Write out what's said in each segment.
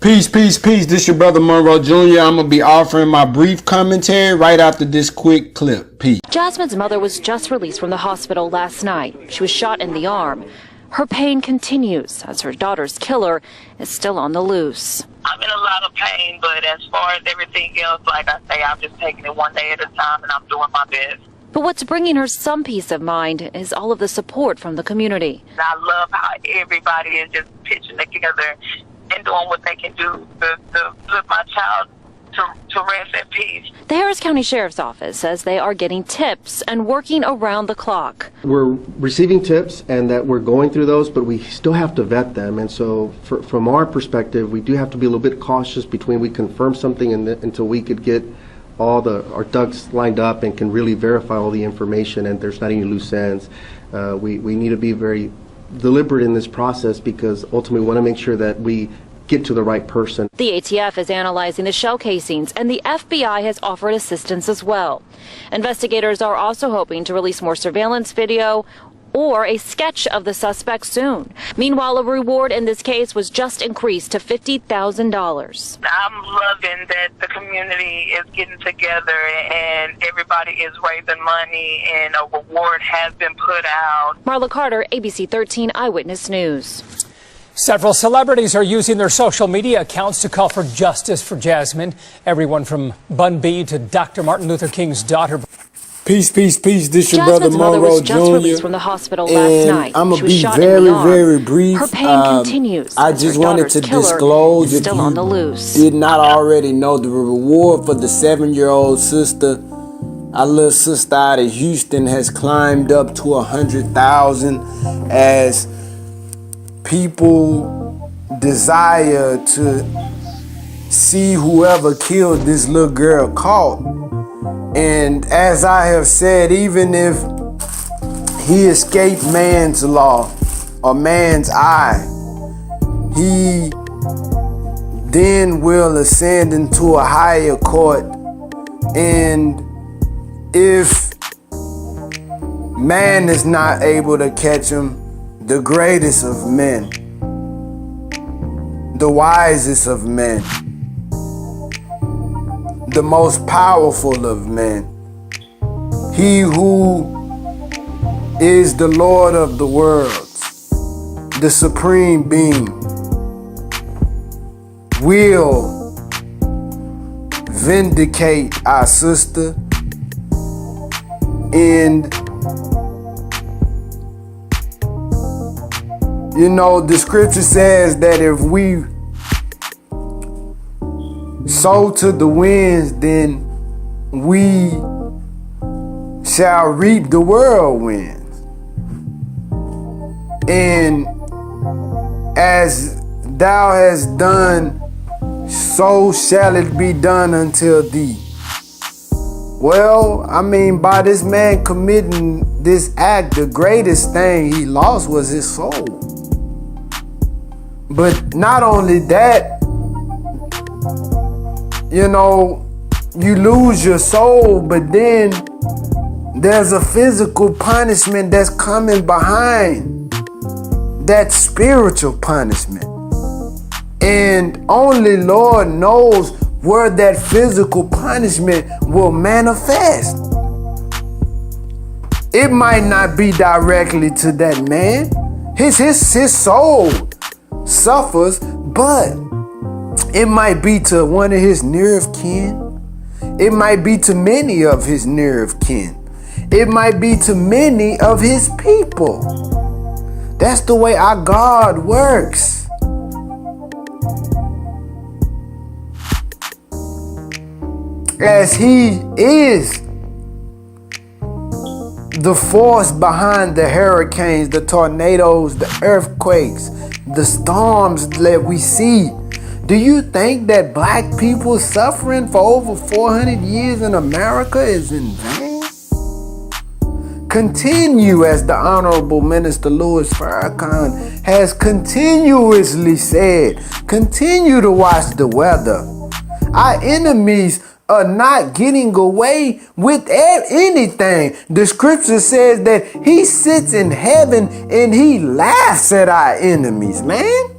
Peace, peace, peace. This your brother Monroe Jr. I'm going to be offering my brief commentary right after this quick clip. Peace. Jasmine's mother was just released from the hospital last night. She was shot in the arm. Her pain continues as her daughter's killer is still on the loose. I'm in a lot of pain, but as far as everything else, like I say, I'm just taking it one day at a time and I'm doing my best. But what's bringing her some peace of mind is all of the support from the community. I love how everybody is just pitching together and doing what they can do to put my child to rest in peace. The Harris County Sheriff's Office says they are getting tips and working around the clock. We're receiving tips and that we're going through those, but we still have to vet them. And so from our perspective, we do have to be a little bit cautious between we confirm something until we could get all our ducks lined up and can really verify all the information and there's not any loose ends. We need to be very deliberate in this process because ultimately we want to make sure that we get to the right person. The ATF is analyzing the shell casings and the FBI has offered assistance as well. Investigators are also hoping to release more surveillance video or a sketch of the suspect soon. Meanwhile, a reward in this case was just increased to $50,000. I'm loving that the community is getting together and everybody is raising money and a reward has been put out. Marla Carter, ABC 13 Eyewitness News. Several celebrities are using their social media accounts to call for justice for Jazmine. Everyone from Bun B to Dr. Martin Luther King's daughter. Peace, peace, peace. This your brother Jasmine's mother Monroe was just Jr. released from the hospital last night. I'm She going to was be shot very, in the arm. very brief. Her pain continues. I as just her wanted to daughter's killer disclose, is if still you on the loose. did not already know, the reward for the 7-year-old sister, our little sister out of Houston, has climbed up to 100,000 as people desire to see whoever killed this little girl caught. And as I have said, even if he escaped man's law or man's eye, he then will ascend into a higher court. And if man is not able to catch him, the greatest of men, the wisest of men, the most powerful of men, he who is the Lord of the worlds, the supreme being, will vindicate our sister. And you know, the scripture says that if we sow to the winds, then we shall reap the whirlwinds. And as thou hast done, so shall it be done unto thee. Well, I mean, by this man committing this act, the greatest thing he lost was his soul. But not only that, you know, you lose your soul, but then there's a physical punishment that's coming behind that spiritual punishment. And only Lord knows where that physical punishment will manifest. It might not be directly to that man. His soul suffers, but it might be to one of his near of kin. It might be to many of his near of kin. It might be to many of his people. That's the way our God works. As he is the force behind the hurricanes, the tornadoes, the earthquakes, the storms that we see. Do you think that black people suffering for over 400 years in America is in vain? Continue, as the Honorable Minister Louis Farrakhan has continuously said, continue to watch the weather. Our enemies are not getting away with anything. The scripture says that he sits in heaven and he laughs at our enemies, man.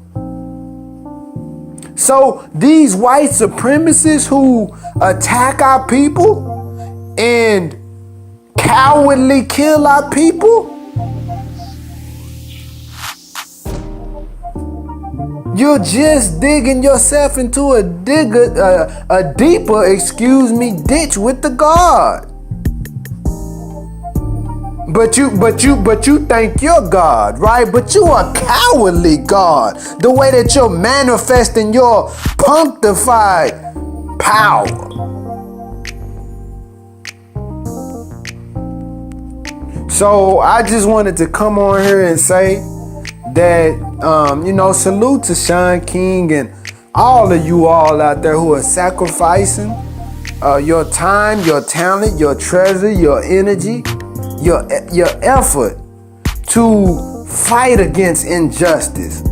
So these white supremacists who attack our people and cowardly kill our people, you're just digging yourself into a deeper, ditch with the God. But you think you're God, right? But you are cowardly God. The way that you're manifesting your punctified power. So I just wanted to come on here and say that, salute to Shaun King and all of you all out there who are sacrificing your time, your talent, your treasure, your energy, your effort to fight against injustice.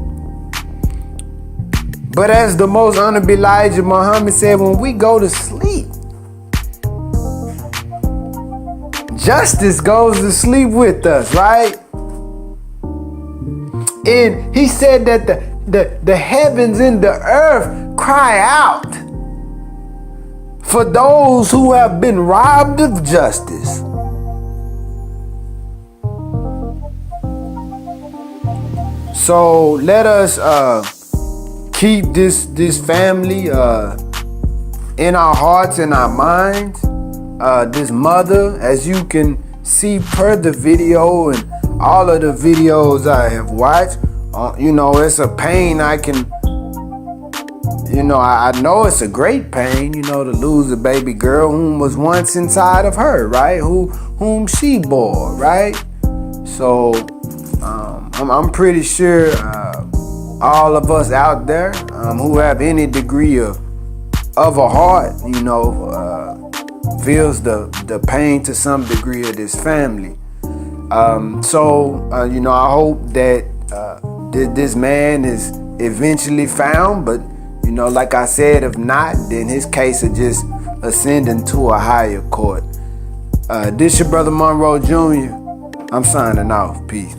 But as the most honorable Elijah Muhammad said, when we go to sleep, justice goes to sleep with us, right? And he said that the heavens and the earth cry out for those who have been robbed of justice. So let us keep this family in our hearts and our minds. This mother, as you can see per the video and all of the videos I have watched, it's a pain I can, I know it's a great pain, to lose a baby girl whom was once inside of her, right? Whom she bore, right? So I'm pretty sure all of us out there who have any degree of a heart, feels the pain to some degree of this family. I hope that this man is eventually found, but like I said, if not, then his case will just ascend into a higher court. This your brother Monroe Jr. I'm signing off. Peace.